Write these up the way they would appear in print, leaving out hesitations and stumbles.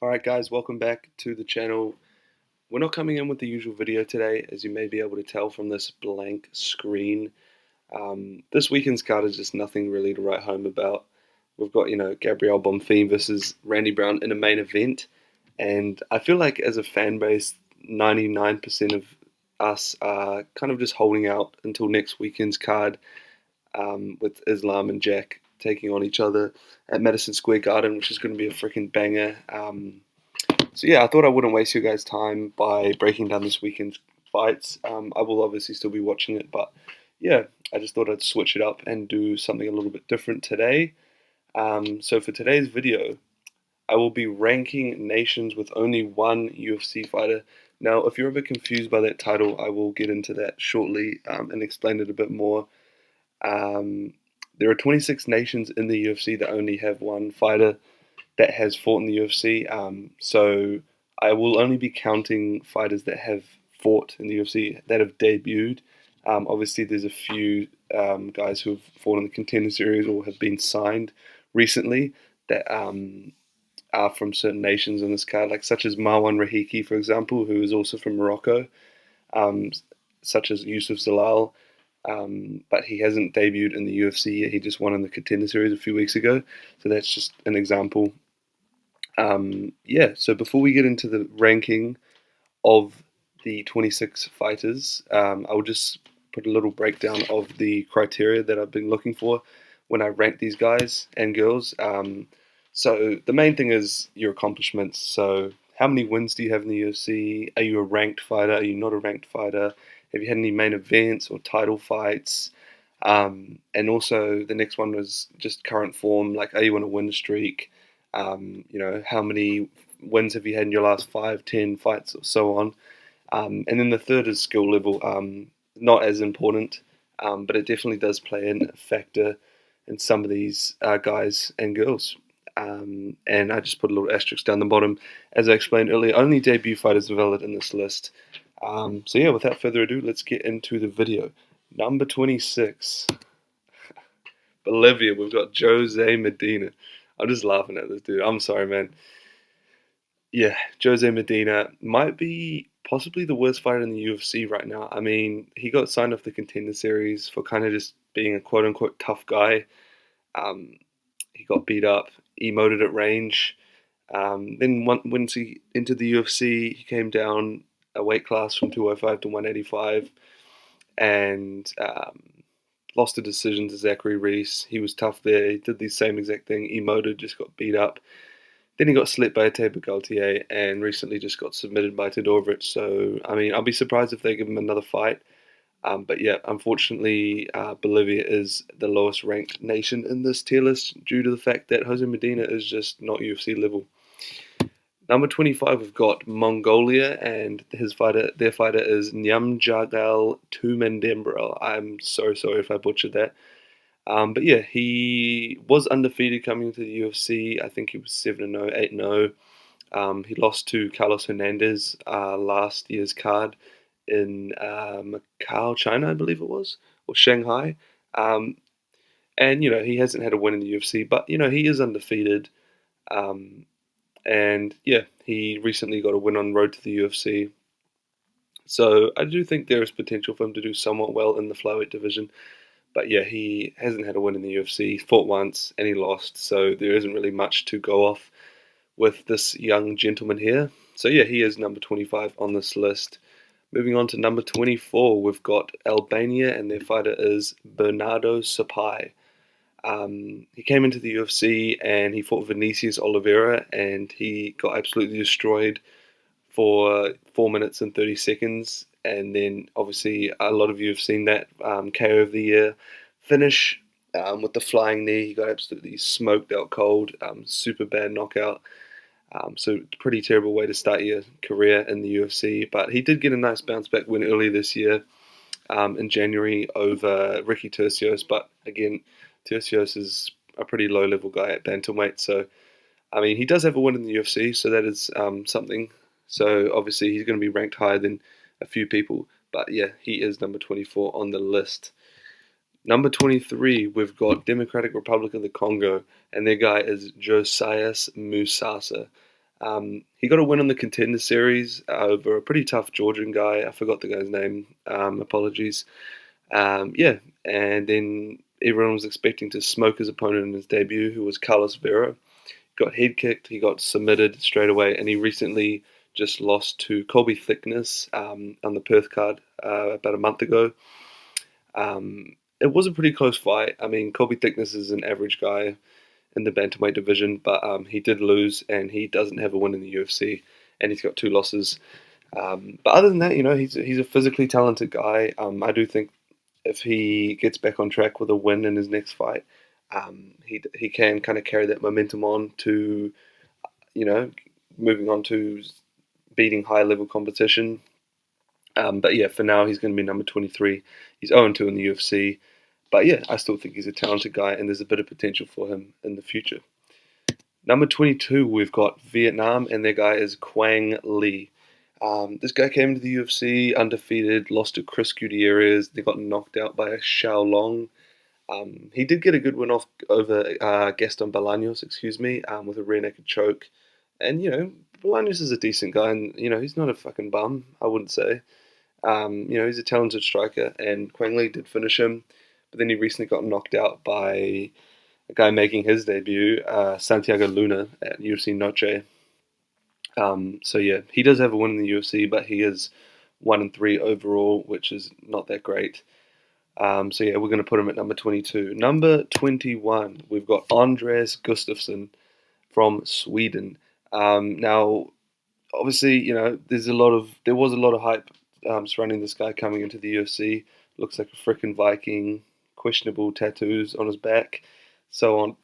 Alright guys, welcome back to the channel. We're not coming in with the usual video today, as you may be able to tell from this blank screen. This weekend's card is just nothing really to write home about. We've got, Gabriel Bonfim versus Randy Brown in a main event, and I feel like as a fan base, 99% of us are kind of just holding out until next weekend's card, with Islam and Jack taking on each other at Madison Square Garden, which is going to be a freaking banger. So yeah, I thought I wouldn't waste your guys' time by breaking down this weekend's fights. I will obviously still be watching it, but yeah, I just thought I'd switch it up and do something a little bit different today. So for today's video, I will be ranking nations with only one UFC fighter. Now, if you're a bit confused by that title, I will get into that shortly and explain it a bit more. There are 26 nations in the UFC that only have one fighter that has fought in the UFC. So I will only be counting fighters that have fought in the UFC that have debuted. Obviously, there's a few guys who have fought in the Contender Series or have been signed recently that are from certain nations in this card, like such as Marwan Rahiki, for example, who is also from Morocco, um, such as Yusuf Zalal. But he hasn't debuted in the UFC yet. He just won in the Contender Series a few weeks ago. So that's just an example. Yeah, so before we get into the ranking of the 26 fighters, I will just put a little breakdown of the criteria that I've been looking for when I rank these guys and girls. So the main thing is your accomplishments. So how many wins do you have in the UFC? Are you a ranked fighter? Are you not a ranked fighter? Have you had any main events or title fights? And also the next one was just current form, like are you on a win streak? How many wins have you had in your last 5, 10 fights, or so on. And then the third is skill level. Not as important, but it definitely does play a factor in some of these guys and girls. And I just put a little asterisk down the bottom. As I explained earlier, only debut fighters are valid in this list. So yeah, without further ado, let's get into the video. Number 26, Bolivia, we've got Jose Medina. I'm just laughing at this dude. I'm sorry, man. Yeah, Jose Medina might be possibly the worst fighter in the UFC right now. I mean, he got signed off the Contender Series for kind of just being a quote unquote tough guy. Um, he got beat up, emoted at range. Then once he entered the UFC, he came down a weight class from 205 to 185 and lost a decision to Zachary Reese. He was tough there. He did the same exact thing, emoted, just got beat up. Then he got slipped by Tabor Gaultier and recently just got submitted by Todorovic. So, I mean, I'll be surprised if they give him another fight. But yeah, unfortunately, Bolivia is the lowest ranked nation in this tier list due to the fact that Jose Medina is just not UFC level. Number 25, we've got Mongolia, and their fighter is Nyamjagal Tumendembrel. I'm so sorry if I butchered that. But yeah, he was undefeated coming into the UFC. I think he was 7-0, 8-0. He lost to Carlos Hernandez last year's card in Macau, China, I believe it was, or Shanghai. Um, and he hasn't had a win in the UFC, but he is undefeated. And yeah, he recently got a win on road to the UFC. So I do think there is potential for him to do somewhat well in the flyweight division. But yeah, he hasn't had a win in the UFC. He fought once and he lost, so there isn't really much to go off with this young gentleman here. So yeah, he is number 25 on this list. Moving on to number 24, we've got Albania, and their fighter is Bernardo Sapai. He came into the UFC and he fought Vinicius Oliveira, and he got absolutely destroyed for 4 minutes and 30 seconds. And then, obviously, a lot of you have seen that KO of the year finish with the flying knee. He got absolutely smoked out cold, super bad knockout. So, pretty terrible way to start your career in the UFC. But he did get a nice bounce back win earlier this year in January over Ricky Tercios. But again, Tercios is a pretty low level guy at bantamweight. So, I mean, he does have a win in the UFC, so that is something. So obviously he's going to be ranked higher than a few people. But yeah, he is number 24 on the list. Number 23, we've got Democratic Republic of the Congo, and their guy is Josias Musasa. He got a win on the Contender Series over a pretty tough Georgian guy. I forgot the guy's name. Apologies. Yeah, and then everyone was expecting to smoke his opponent in his debut, who was Carlos Vera. Got head kicked, he got submitted straight away, and he recently just lost to Colby Thickness on the Perth card about a month ago. It was a pretty close fight. I mean, Colby Thickness is an average guy in the bantamweight division, but he did lose, and he doesn't have a win in the UFC, and he's got 2 losses. But other than that, he's a physically talented guy. I do think if he gets back on track with a win in his next fight, he can kind of carry that momentum on to you know moving on to beating high level competition. But yeah, for now he's going to be number 23. He's 0-2 in the UFC. But yeah, I still think he's a talented guy, and there's a bit of potential for him in the future. Number 22, we've got Vietnam, and their guy is Quang Le. This guy came to the UFC undefeated, lost to Chris Gutierrez. They got knocked out by Xiao Long. He did get a good win off over Gaston Bolaños, with a rear naked choke. And Bolaños is a decent guy, and he's not a fucking bum, I wouldn't say. He's a talented striker, and Quang Le did finish him, but then he recently got knocked out by a guy making his debut, Santiago Luna at UFC Noche. So yeah, he does have a win in the UFC, but he is 1-3 overall, which is not that great. So yeah, we're going to put him at number 22. Number 21, we've got Andreas Gustafsson from Sweden. Now, obviously, there was a lot of hype surrounding this guy coming into the UFC. Looks like a freaking Viking, questionable tattoos on his back, so on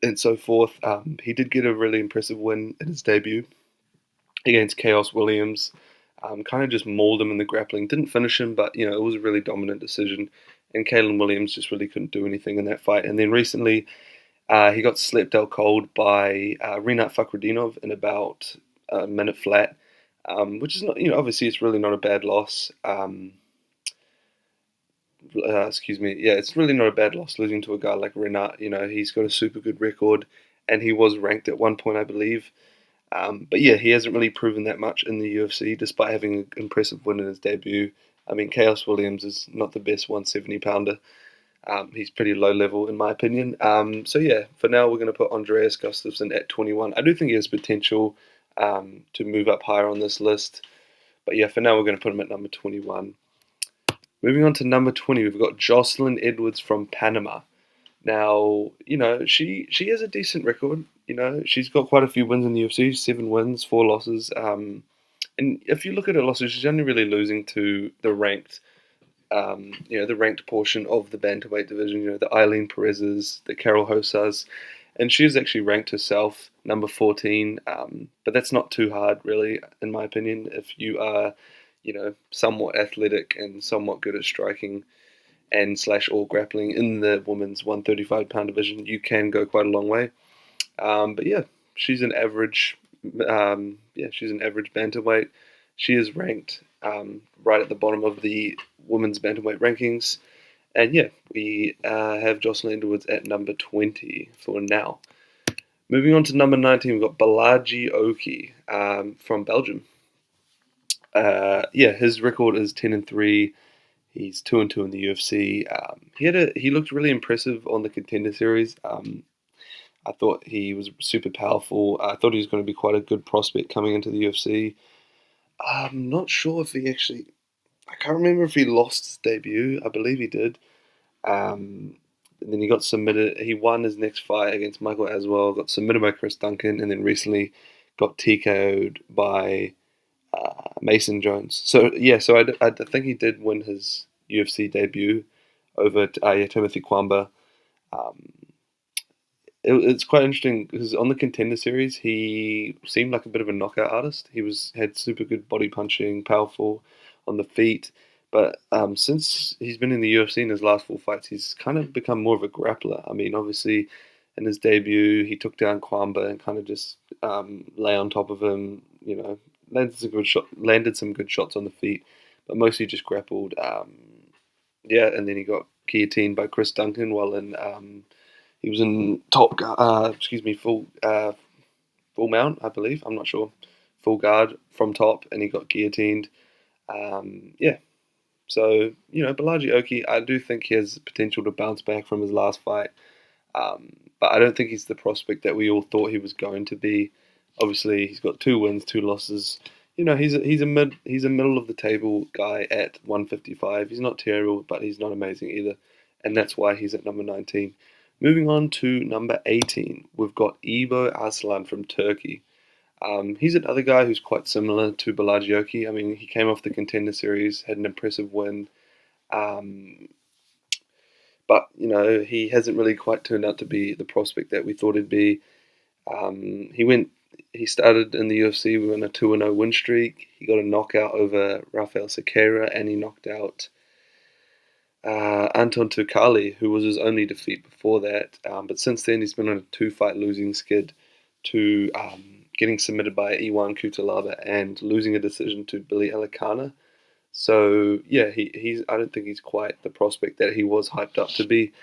and so forth. He did get a really impressive win in his debut against Chaos Williams. Kind of just mauled him in the grappling. Didn't finish him, but it was a really dominant decision. And Kalen Williams just really couldn't do anything in that fight. And then recently, he got slept out cold by Rinat Fakhretdinov in about a minute flat, which is not, obviously it's really not a bad loss. Excuse me, yeah, it's really not a bad loss losing to a guy like Rinat. He's got a super good record, and he was ranked at one point, I believe. But yeah, he hasn't really proven that much in the UFC, despite having an impressive win in his debut. I mean, Chaos Williams is not the best 170-pounder. He's pretty low level, in my opinion. So yeah, for now, we're going to put Andreas Gustafsson at 21. I do think he has potential to move up higher on this list. But yeah, for now, we're going to put him at number 21. Moving on to number 20, we've got Jocelyn Edwards from Panama. Now, she has a decent record. She's got quite a few wins in the UFC, 7 wins, 4 losses. And if you look at her losses, she's only really losing to the ranked, the ranked portion of the bantamweight division. The Eileen Perez's, the Carol Hosas, and she's actually ranked herself number 14. But that's not too hard, really, in my opinion. If you are, somewhat athletic and somewhat good at striking and / or grappling in the women's 135-pound division, you can go quite a long way. But yeah, she's an average. She's an average bantamweight. She is ranked right at the bottom of the women's bantamweight rankings, and yeah, we have Jocelyn Edwards at number 20 for now. Moving on to number 19, we've got Balaji Oki from Belgium. His record is 10-3. He's 2-2 in the UFC. He looked really impressive on the Contender Series. I thought he was super powerful. I thought he was going to be quite a good prospect coming into the UFC. I'm not sure if he actually. I can't remember if he lost his debut. I believe he did. And then he got submitted. He won his next fight against Michael Aswell. Got submitted by Chris Duncan, and then recently got TKO'd by Mason Jones. So yeah, I think he did win his UFC debut over Timothy Kwamba. It's quite interesting because on the Contender Series, he seemed like a bit of a knockout artist. He had super good body punching, powerful on the feet. But since he's been in the UFC in his last 4 fights, he's kind of become more of a grappler. I mean, obviously, in his debut, he took down Kwamba and kind of just lay on top of him. Landed some good shots on the feet, but mostly just grappled. And then he got guillotined by Chris Duncan while in. He was in full full mount, I believe. I'm not sure. Full guard from top, and he got guillotined. Yeah, so Balaji Oki, I do think he has potential to bounce back from his last fight, but I don't think he's the prospect that we all thought he was going to be. Obviously, he's got 2 wins, 2 losses. He's a middle of the table guy at 155. He's not terrible, but he's not amazing either, and that's why he's at number 19. Moving on to number 18, we've got Ibo Aslan from Turkey. He's another guy who's quite similar to Balaji. I mean, he came off the Contender Series, had an impressive win, um, but he hasn't really quite turned out to be the prospect that we thought he'd be. He started in the UFC with a 2-0 win streak. He got a knockout over Rafael Sequeira, and he knocked out Anton Turkalj, who was his only defeat before that. But since then, he's been on a 2-fight losing skid to getting submitted by Iwan Kutalaba and losing a decision to Billy Elikana. So yeah, he's. I don't think he's quite the prospect that he was hyped up to be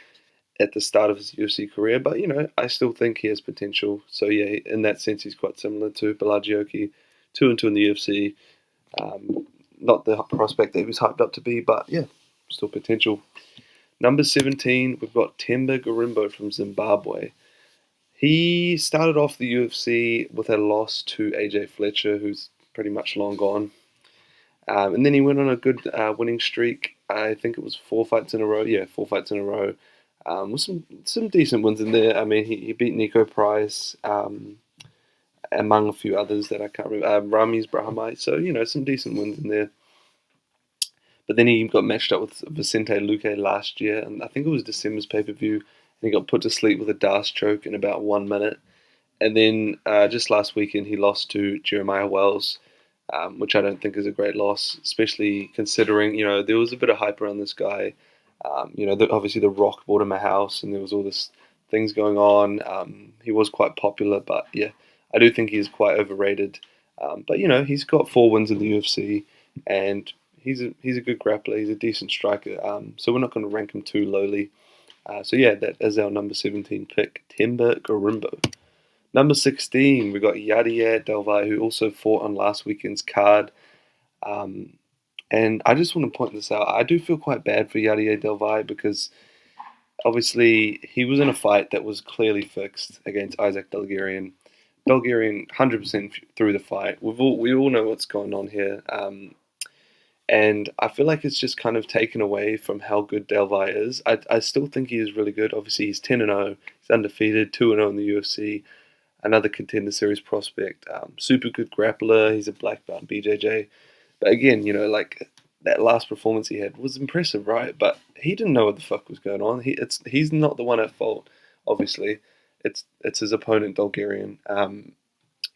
at the start of his UFC career. But I still think he has potential. So yeah, in that sense, he's quite similar to Balaji, 2-2 in the UFC. Not the prospect that he was hyped up to be, but yeah, still potential. Number 17, we've got Temba Garimbo from Zimbabwe. He started off the UFC with a loss to AJ Fletcher, who's pretty much long gone. And then he went on a good winning streak. I think it was 4 fights in a row. Yeah, 4 fights in a row. With some decent wins in there. I mean, he beat Nico Price, among a few others that I can't remember. Ramiz Brahmai. So, some decent wins in there. But then he got matched up with Vicente Luque last year, and I think it was December's pay-per-view, and he got put to sleep with a D'Arce choke in about 1 minute. And then just last weekend, he lost to Jeremiah Wells, which I don't think is a great loss, especially considering, there was a bit of hype around this guy. Obviously The Rock bought him a house, and there was all this things going on. He was quite popular, but yeah, I do think he's quite overrated. But he's got 4 wins in the UFC, and he's a good grappler. He's a decent striker. So we're not going to rank him too lowly. So yeah, that is our number 17 pick, Temba Garimbo. Number 16, we got Yadier Delvalle, who also fought on last weekend's card. And I just want to point this out. I do feel quite bad for Yadier Delvalle because obviously he was in a fight that was clearly fixed against Isaac Dalgarian. Dalgarian 100% through the fight. We all know what's going on here. And I feel like it's just kind of taken away from how good Delvalle is. I still think he is really good. Obviously, he's 10-0. He's undefeated, 2-0 in the UFC. Another Contender Series prospect. Super good grappler. He's a black belt BJJ. But again, like that last performance he had was impressive, right? But he didn't know what the fuck was going on. He's not the one at fault, obviously. It's his opponent, Dalgarian.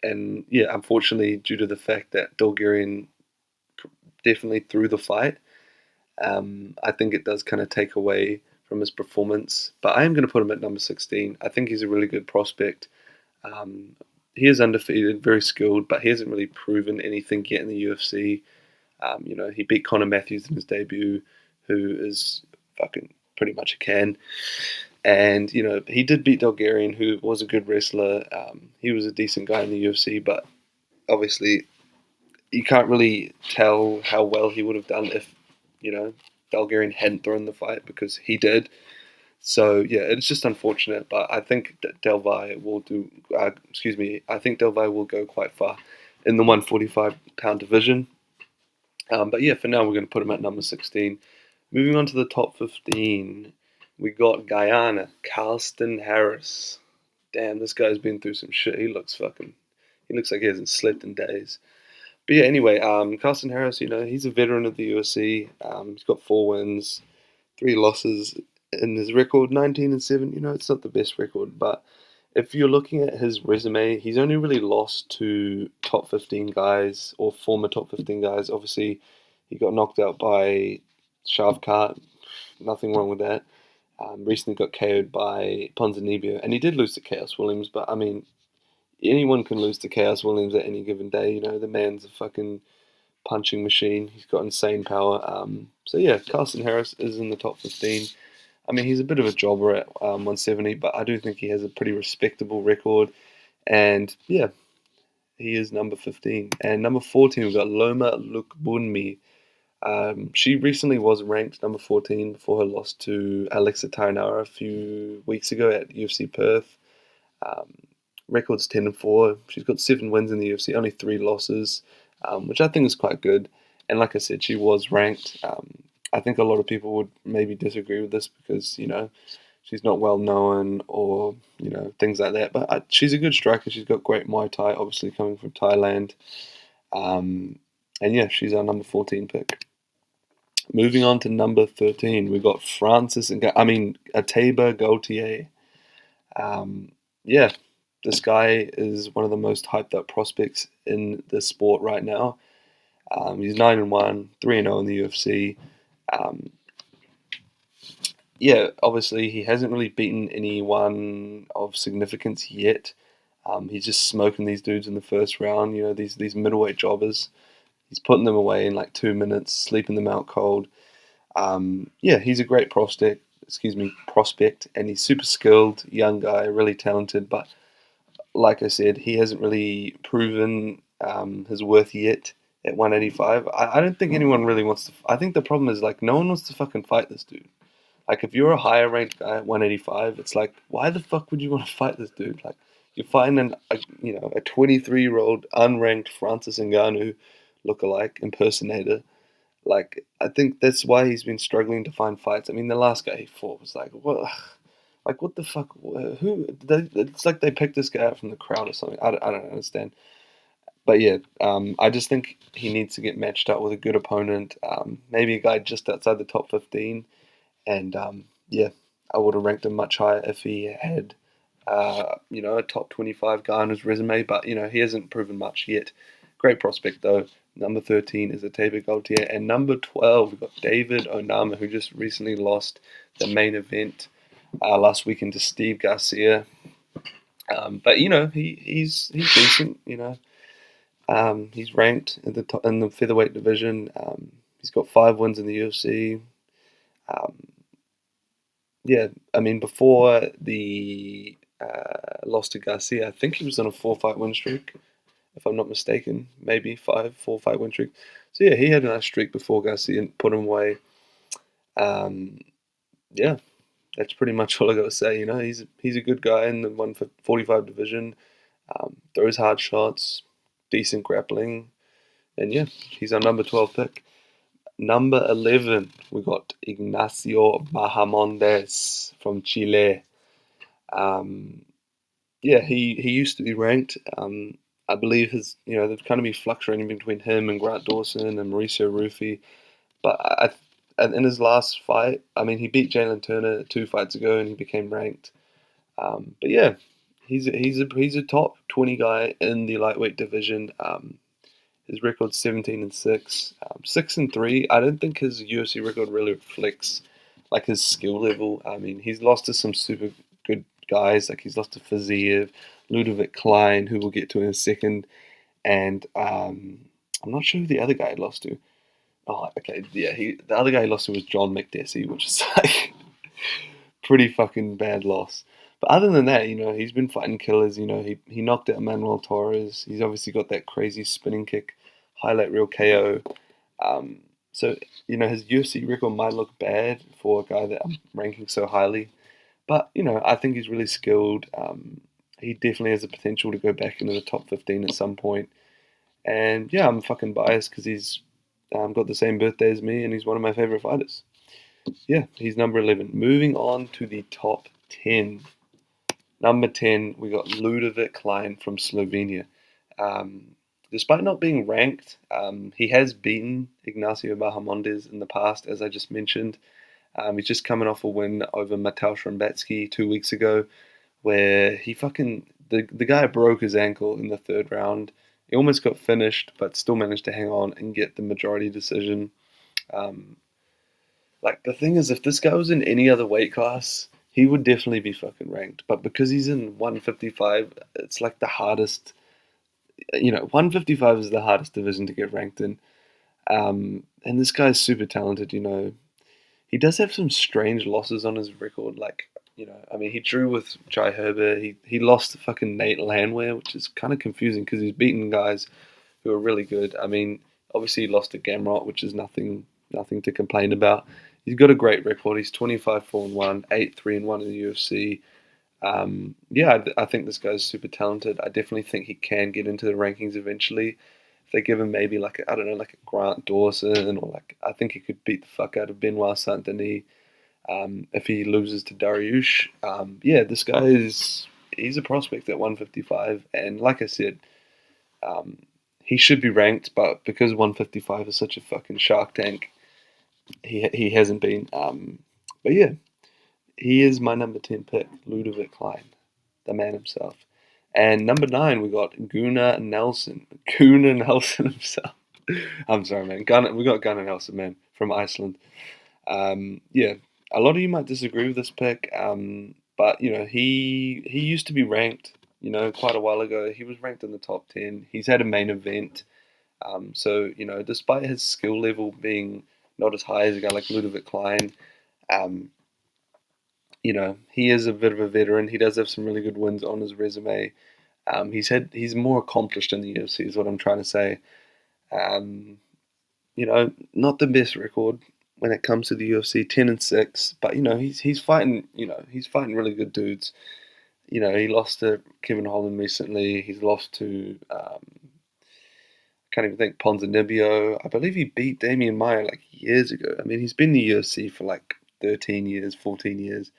And yeah, unfortunately, due to the fact that Dalgarian definitely threw the fight, I think it does kind of take away from his performance. But I am going to put him at number 16. I think he's a really good prospect. He is undefeated, very skilled, but he hasn't really proven anything yet in the UFC. He beat Conor Matthews in his debut, who is fucking pretty much a can. And, he did beat Dalgarian, who was a good wrestler. He was a decent guy in the UFC, but obviously you can't really tell how well he would have done if, Dalgarian hadn't thrown the fight, because he did. So yeah, it's just unfortunate, but I think that Delvalle will do. I think Delvalle will go quite far in the 145-pound division. But yeah, for now we're going to put him at number 16. Moving on to the top 15, we got Guyana, Carlston Harris. Damn, this guy's been through some shit. He looks like he hasn't slept in days. But yeah, anyway, Carlston Harris, he's a veteran of the UFC. He's got 4 wins, 3 losses in his record, 19-7. It's not the best record, but if you're looking at his resume, he's only really lost to top 15 guys or former top 15 guys. Obviously, he got knocked out by Shavkat. Nothing wrong with that. Recently got KO'd by Ponzinibbio, and he did lose to Chaos Williams, but I mean, anyone can lose to Chaos Williams at any given day. The man's a fucking punching machine. He's got insane power. So yeah, Carlston Harris is in the top 15. I mean, he's a bit of a jobber at 170, but I do think he has a pretty respectable record. And yeah, He is number 15. And number 14, we've got Loma Lukbunmi. She recently was ranked number 14 before her loss to Alexa Tainara a few weeks ago at UFC Perth. Um, Record's 10-4. She's got 7 wins in the UFC, only 3 losses, which I think is quite good. And like I said, she was ranked. I think a lot of people would maybe disagree with this because, she's not well known or, things like that. But she's a good striker. She's got great Muay Thai, obviously coming from Thailand. Um, and yeah, she's our number 14 pick. Moving on to number 13, we've got Ateba Gautier. Um, yeah, this guy is one of the most hyped up prospects in the sport right now. He's 9-1, 3-0 in the UFC. Um, yeah, obviously he hasn't really beaten anyone of significance yet. He's just smoking these dudes in the first round. These middleweight jobbers. He's putting them away in like 2 minutes, sleeping them out cold. Yeah, he's a great prospect, and he's super skilled, young guy, really talented. But like I said, he hasn't really proven his worth yet at 185. I don't think anyone really wants to. I think the problem is like no one wants to fucking fight this dude. Like if you're a higher ranked guy at 185, it's like why the fuck would you want to fight this dude? Like you're fighting a 23-year-old unranked Francis Ngannou lookalike impersonator. Like, I think that's why he's been struggling to find fights. I mean, the last guy he fought was like, what? Like, what the fuck? Who? It's like they picked this guy out from the crowd or something. I don't understand. But yeah, I just think he needs to get matched up with a good opponent. Maybe a guy just outside the top 15. And yeah, I would have ranked him much higher if he had, a top 25 guy on his resume. But, he hasn't proven much yet. Great prospect, though. Number 13 is Ateba Gautier. And number 12, we've got David Onama, who just recently lost the main event last weekend to Steve Garcia. But, he's decent, he's ranked in the featherweight division. He's got 5 wins in the UFC. Yeah, I mean, before the loss to Garcia, I think he was on a 4-fight win streak, if I'm not mistaken. Maybe 4-fight win streak. So yeah, he had a nice streak before Garcia and put him away. Yeah, that's pretty much all I got to say. He's a good guy in the 145 division. Throws hard shots, decent grappling, and yeah, he's our number 12 pick. Number 11, we got Ignacio Bahamondes from Chile. Um, yeah, he used to be ranked. I believe they've kind of been fluctuating between him and Grant Dawson and Mauricio Rufy. But in his last fight, I mean, he beat Jalen Turner 2 fights ago and he became ranked. But yeah, he's a top 20 guy in the lightweight division. His record's 17-6, 6-3. I don't think his UFC record really reflects like his skill level. I mean, he's lost to some super good guys. Like he's lost to Fiziev, Ludovic Klein, who we'll get to in a second, and I'm not sure who the other guy he lost to. Oh, okay, yeah, the other guy he lost to was John McDessie, which is like pretty fucking bad loss. But other than that, he's been fighting killers. He knocked out Manuel Torres. He's obviously got that crazy spinning kick, highlight reel KO. So, his UFC record might look bad for a guy that I'm ranking so highly. But, I think he's really skilled. He definitely has the potential to go back into the top 15 at some point. And yeah, I'm fucking biased because he's got the same birthday as me and he's one of my favorite fighters. Yeah, he's number 11. Moving on to the top 10. Number 10, we got Ludovic Klein from Slovenia. Despite not being ranked, he has beaten Ignacio Bahamondes in the past, as I just mentioned. He's just coming off a win over Mateusz Rambatsky 2 weeks ago, where the guy broke his ankle in the third round. He almost got finished, but still managed to hang on and get the majority decision. Like, the thing is, if this guy was in any other weight class, he would definitely be fucking ranked. But because he's in 155, it's like the hardest. 155 is the hardest division to get ranked in. And this guy's super talented. He does have some strange losses on his record. Like, I mean, he drew with Jai Herbert. He lost to fucking Nate Landwehr, which is kind of confusing because he's beaten guys who are really good. I mean, obviously he lost to Gamrot, which is nothing to complain about. He's got a great record. He's 25-4-1, 8-3-1 in the UFC. Yeah, I think this guy's super talented. I definitely think he can get into the rankings eventually. If they give him maybe like I don't know, like a Grant Dawson, or like I think he could beat the fuck out of Benoit Saint Denis. If he loses to Dariush, yeah, this guy is he's a prospect at 155, and like I said, um, he should be ranked, but because 155 is such a fucking shark tank, he hasn't been. But yeah, he is my number 10 pick, Ludovic Klein, the man himself. And number 9, we got Gunnar Nelson. Gunnar Nelson himself. I'm sorry, man. We got Gunnar Nelson, man, from Iceland. Yeah, a lot of you might disagree with this pick, but he used to be ranked. Quite a while ago, he was ranked in the top 10. He's had a main event, so despite his skill level being not as high as a guy like Ludovic Klein, um, he is a bit of a veteran. He does have some really good wins on his resume. He's more accomplished in the UFC, is what I'm trying to say. Um, not the best record when it comes to the UFC, 10-6, but he's fighting, he's fighting really good dudes. He lost to Kevin Holland recently. He's lost to can't even think Ponzinibbio. I believe he beat Damian Maia like years ago. I mean, he's been in the UFC for like 13 years, 14 years.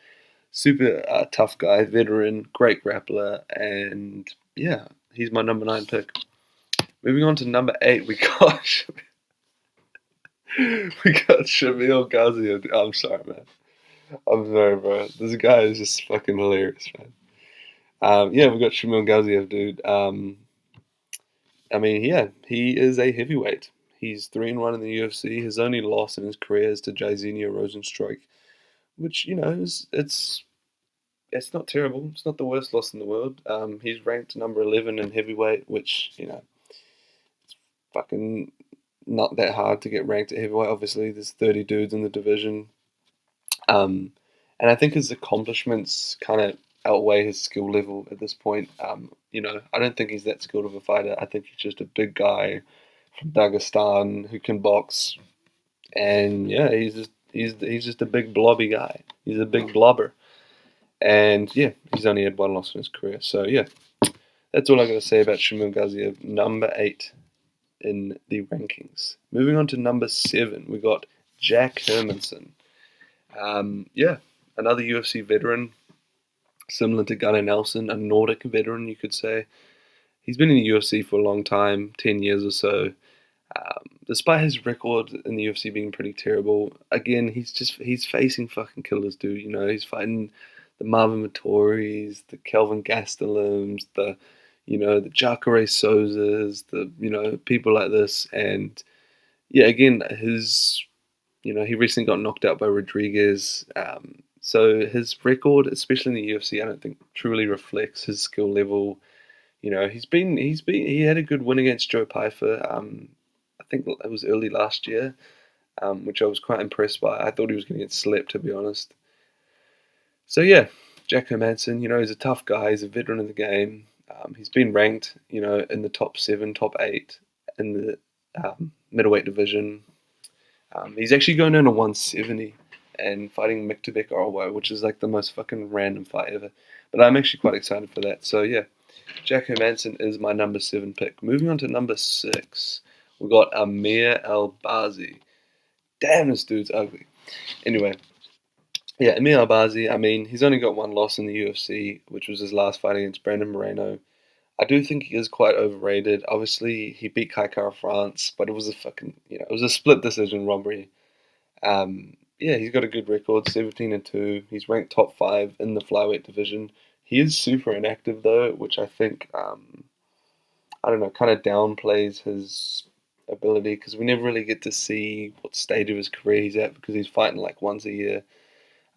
Super tough guy, veteran, great grappler, and yeah, he's my number 9 pick. Moving on to number 8, we got we got Shamil Ghazi. I'm sorry, man. I'm sorry, bro. This guy is just fucking hilarious, man. Yeah, we got Shamil Gaziev, dude. I mean, yeah, he is a heavyweight. He's 3-1 in the UFC. His only loss in his career is to Jairzinho Rosenstruik, which it's not terrible. It's not the worst loss in the world. He's ranked number 11 in heavyweight, which fucking not that hard to get ranked at heavyweight. Obviously, there's 30 dudes in the division. Um, and I think his accomplishments kind of outweigh his skill level at this point. I don't think he's that skilled of a fighter. I think he's just a big guy from Dagestan who can box, and yeah, he's just a big blobby guy. He's a big blobber, and yeah, he's only had one loss in his career. So yeah, that's all I got to say about Shamil Gaziev, number 8 in the rankings. Moving on to number 7, we got Jack Hermanson. Yeah, another UFC veteran, similar to Gunnar Nelson, a Nordic veteran, you could say. He's been in the UFC for a long time, 10 years or so. Despite his record in the UFC being pretty terrible, again, he's facing fucking killers, dude. He's fighting the Marvin Vittoris, the Kelvin Gastelums, the Jacare Souzas, people like this. And yeah, again, he recently got knocked out by Rodriguez. So his record, especially in the UFC, I don't think truly reflects his skill level. He had a good win against Joe Pyfer. I think it was early last year, which I was quite impressed by. I thought he was going to get slept, to be honest. So yeah, Jack Hermanson, he's a tough guy. He's a veteran of the game. He's been ranked, in the top 7, top 8 in the middleweight division. He's actually going down to 170 and fighting Miktubek Orwa, which is like the most fucking random fight ever. But I'm actually quite excited for that. So yeah, Jack Hermanson is my number 7 pick. Moving on to number 6, we got Amir Albazi. Damn, this dude's ugly. Anyway, yeah, Amir Albazi, I mean, he's only got one loss in the UFC, which was his last fight against Brandon Moreno. I do think he is quite overrated. Obviously, he beat Kai Kara France, but it was a fucking, it was a split decision robbery. Yeah, he's got a good record, 17-2. He's ranked top 5 in the flyweight division. He is super inactive though, which I think, I don't know, kind of downplays his ability because we never really get to see what stage of his career he's at because he's fighting like once a year.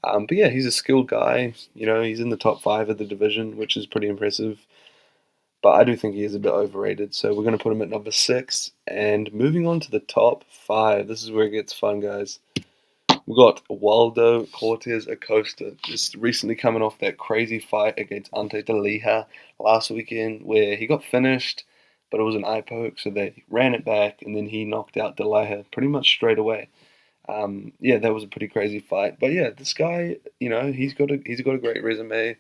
But yeah, he's a skilled guy. He's in the top 5 of the division, which is pretty impressive. But I do think he is a bit overrated, so we're going to put him at number 6. And moving on to the top 5, this is where it gets fun, guys. We got Waldo Cortez Acosta just recently coming off that crazy fight against Ante Deliha last weekend where he got finished, but it was an eye poke, so they ran it back and then he knocked out Deliha pretty much straight away. Yeah, that was a pretty crazy fight. But yeah, this guy, he's got a great resume.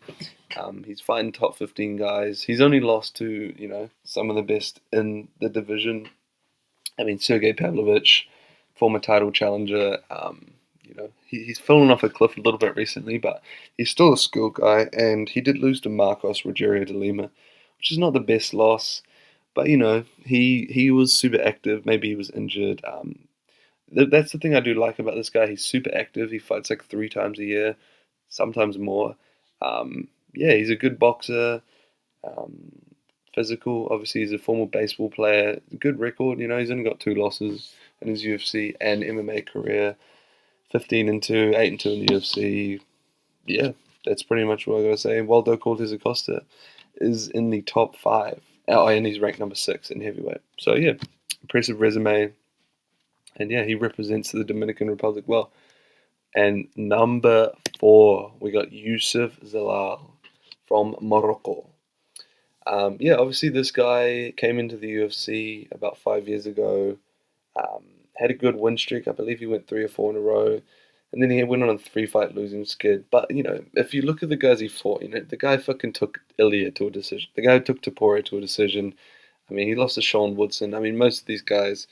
He's fighting top 15 guys. He's only lost to some of the best in the division. I mean, Sergey Pavlovich, former title challenger. He's fallen off a cliff a little bit recently, but he's still a skilled guy, and he did lose to Marcos Rogerio de Lima, which is not the best loss. But he was super active. Maybe he was injured. That's the thing I do like about this guy. He's super active. He fights like 3 times a year, sometimes more. Yeah, he's a good boxer. Um, Physical. Obviously, he's a former baseball player. Good record. He's only got 2 losses in his UFC and MMA career. 15-2, 8-2 in the UFC. Yeah, that's pretty much what I gotta say. Waldo Cortez Acosta is in the top 5. Oh, and he's ranked number 6 in heavyweight. So yeah, impressive resume. And yeah, he represents the Dominican Republic well. And number 4, we got Yusuf Zalal from Morocco. Yeah, obviously this guy came into the UFC about 5 years ago. Um, had a good win streak. I believe he went 3 or 4 in a row. And then he went on a 3-fight losing skid. But, if you look at the guys he fought, the guy fucking took Ilya to a decision. The guy took Tapore to a decision. I mean, he lost to Sean Woodson. I mean, most of these guys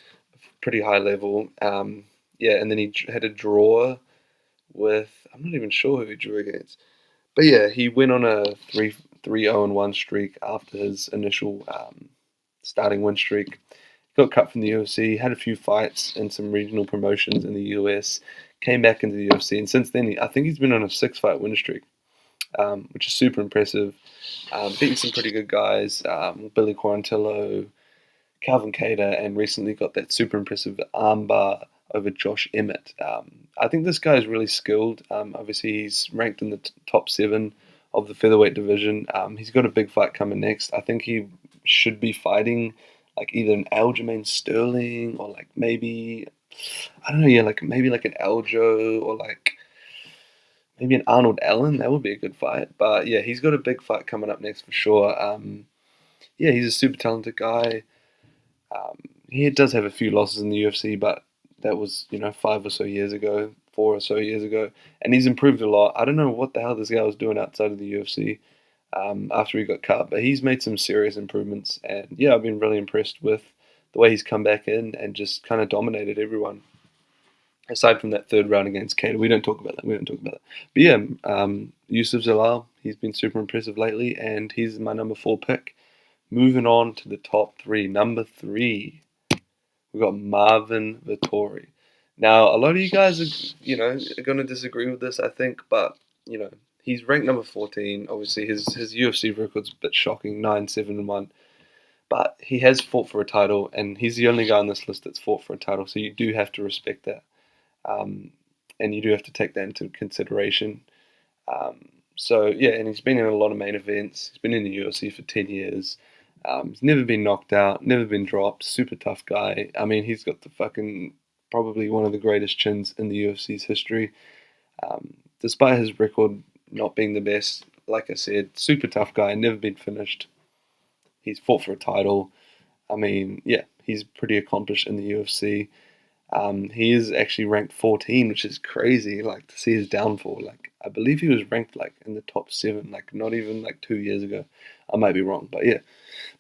pretty high level. Yeah, and then he had a draw with, I'm not even sure who he drew against. But yeah, he went on a 3-0-1 streak after his initial starting win streak. Got cut from the UFC, had a few fights and some regional promotions in the US, came back into the UFC, and since then, I think he's been on a 6-fight win streak, which is super impressive. Beating some pretty good guys, Billy Quarantillo, Calvin Kattar, and recently got that super impressive armbar over Josh Emmett. I think this guy is really skilled. Obviously, he's ranked in the top 7 of the featherweight division. He's got a big fight coming next. I think he should be fighting like either an Aljamain Sterling or like maybe I don't know, yeah, like maybe like an Aljo or like maybe an Arnold Allen. That would be a good fight. But yeah, he's got a big fight coming up next for sure. Yeah, he's a super talented guy. Um, he does have a few losses in the UFC, but that was 5 or so years ago, 4 or so years ago, and he's improved a lot. I don't know what the hell this guy was doing outside of the UFC after he got cut, but he's made some serious improvements, and yeah, I've been really impressed with the way he's come back in and just kind of dominated everyone. Aside from that third round against Cater, we don't talk about that. We don't talk about that. But yeah, Yusuf Zalal, he's been super impressive lately, and he's my number 4 pick. Moving on to the top 3. Number 3, we got Marvin Vittori. Now, a lot of you guys are going to disagree with this, I think, but he's ranked number 14. Obviously, his UFC record's a bit shocking, 9-7-1. But he has fought for a title, and he's the only guy on this list that's fought for a title. So you do have to respect that, um, and you do have to take that into consideration. Um, so yeah, and he's been in a lot of main events. He's been in the UFC for 10 years. He's never been knocked out, never been dropped. Super tough guy. I mean, he's got the fucking probably one of the greatest chins in the UFC's history. Despite his record not being the best, like I said, super tough guy. Never been finished. He's fought for a title. I mean, yeah, he's pretty accomplished in the UFC. He is actually ranked 14, which is crazy. Like to see his downfall. Like I believe he was ranked like in the top 7, like not even like 2 years ago. I might be wrong, but yeah,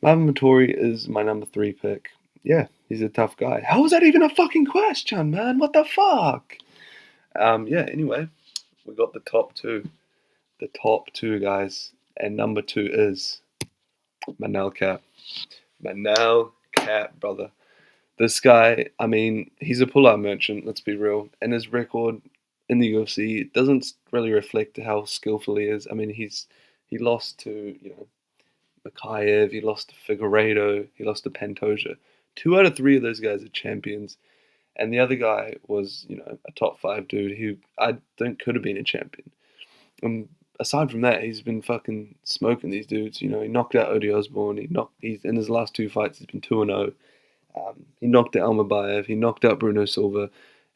Marvin Vittori is my number 3 pick. Yeah, he's a tough guy. How is that even a fucking question, man? What the fuck? Yeah. Anyway, we got the top 2. The top 2 guys, and number 2 is Manel Cap. Manel Cap, brother. This guy, I mean, he's a pull-out merchant, let's be real. And his record in the UFC doesn't really reflect how skillful he is. I mean, he lost to, Mikhaev, he lost to Figueiredo, he lost to Pantoja. 2 out of 3 of those guys are champions. And the other guy was, a top 5 dude who I think could have been a champion. Aside from that, he's been fucking smoking these dudes. He knocked out Odi Osborne. He's in his last 2 fights, he's been 2-0. He knocked out Almabayev. He knocked out Bruno Silva.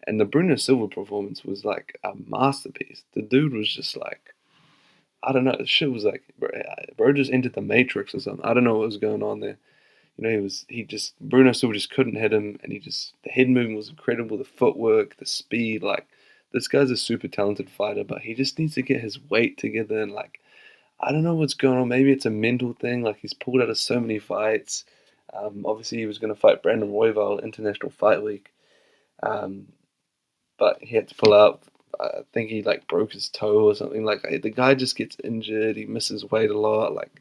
And the Bruno Silva performance was like a masterpiece. The dude was just like, I don't know, the shit was like, bro just entered the Matrix or something. I don't know what was going on there. You know, Bruno Silva just couldn't hit him, and the head movement was incredible, the footwork, the speed. Like, this guy's a super talented fighter, but he just needs to get his weight together. And like, I don't know what's going on. Maybe it's a mental thing. Like, he's pulled out of so many fights. Obviously, he was going to fight Brandon Royval International Fight Week, um, but he had to pull out. I think he like broke his toe or something. Like, the guy just gets injured. He misses weight a lot. Like,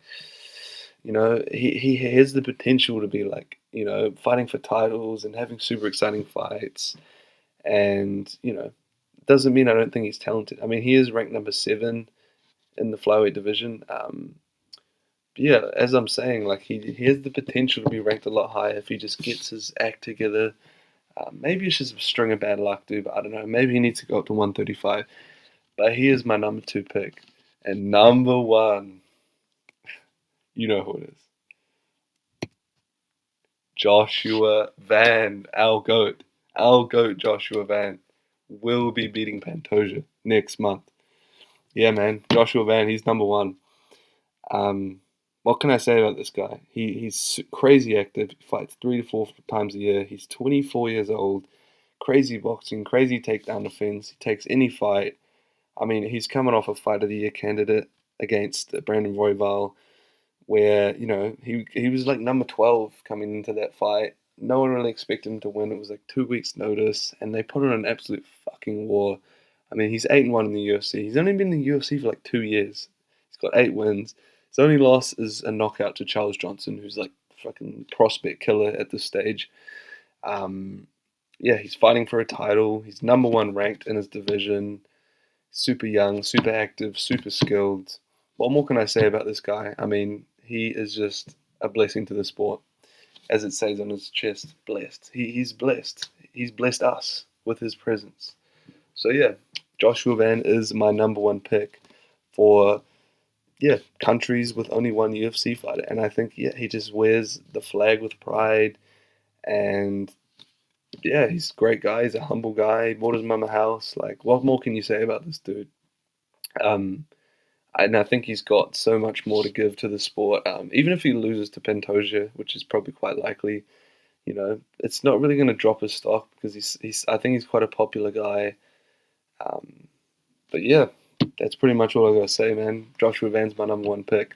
you know, he has the potential to be like, you know, fighting for titles and having super exciting fights. And, you know, doesn't mean I don't think he's talented. I mean, he is ranked number 7 in the flyweight division. Yeah, as I'm saying, like he has the potential to be ranked a lot higher if he just gets his act together. Maybe it's just a string of bad luck, dude. But I don't know. Maybe he needs to go up to 135. But he is my number 2 pick, and number 1, you know who it is. Joshua Van, our goat Joshua Van will be beating Pantoja next month. Yeah, man, Joshua Van, he's number 1. What can I say about this guy? He's crazy active. He fights 3 to 4 times a year. He's 24 years old. Crazy boxing, crazy takedown defense. He takes any fight. I mean, he's coming off a Fight of the Year candidate against Brandon Royval, where, you know, he was like number 12 coming into that fight. No one really expected him to win. It was like 2 weeks' notice, and they put on an absolute fucking war. I mean, he's 8-1 in the UFC. He's only been in the UFC for like 2 years. He's got 8 wins. His only loss is a knockout to Charles Johnson, who's like fucking prospect killer at this stage. Um, yeah, he's fighting for a title. He's number 1 ranked in his division. Super young, super active, super skilled. What more can I say about this guy? I mean, he is just a blessing to the sport. As it says on his chest, blessed. He's blessed. He's blessed us with his presence. So yeah, Joshua Van is my number 1 pick for, yeah, countries with only one UFC fighter. And I think, yeah, he just wears the flag with pride. And yeah, he's a great guy. He's a humble guy. Bought his mum a house. Like, what more can you say about this dude? Um, and I think he's got so much more to give to the sport. Even if he loses to Pantoja, which is probably quite likely, you know, it's not really going to drop his stock because he's I think he's quite a popular guy. Um, but yeah, that's pretty much all I gotta say, man. Joshua Van's my number 1 pick.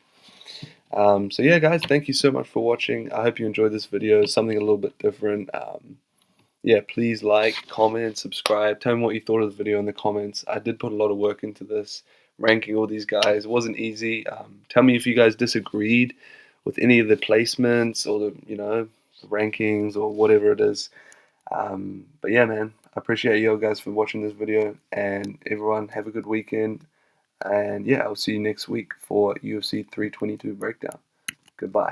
So yeah, guys, thank you so much for watching. I hope you enjoyed this video. Something a little bit different. Yeah, please like, comment, subscribe. Tell me what you thought of the video in the comments. I did put a lot of work into this, ranking all these guys. It wasn't easy. Tell me if you guys disagreed with any of the placements or the, you know, the rankings or whatever it is. But yeah, man, I appreciate you guys for watching this video, and everyone have a good weekend. And yeah, I'll see you next week for UFC 322 breakdown. Goodbye.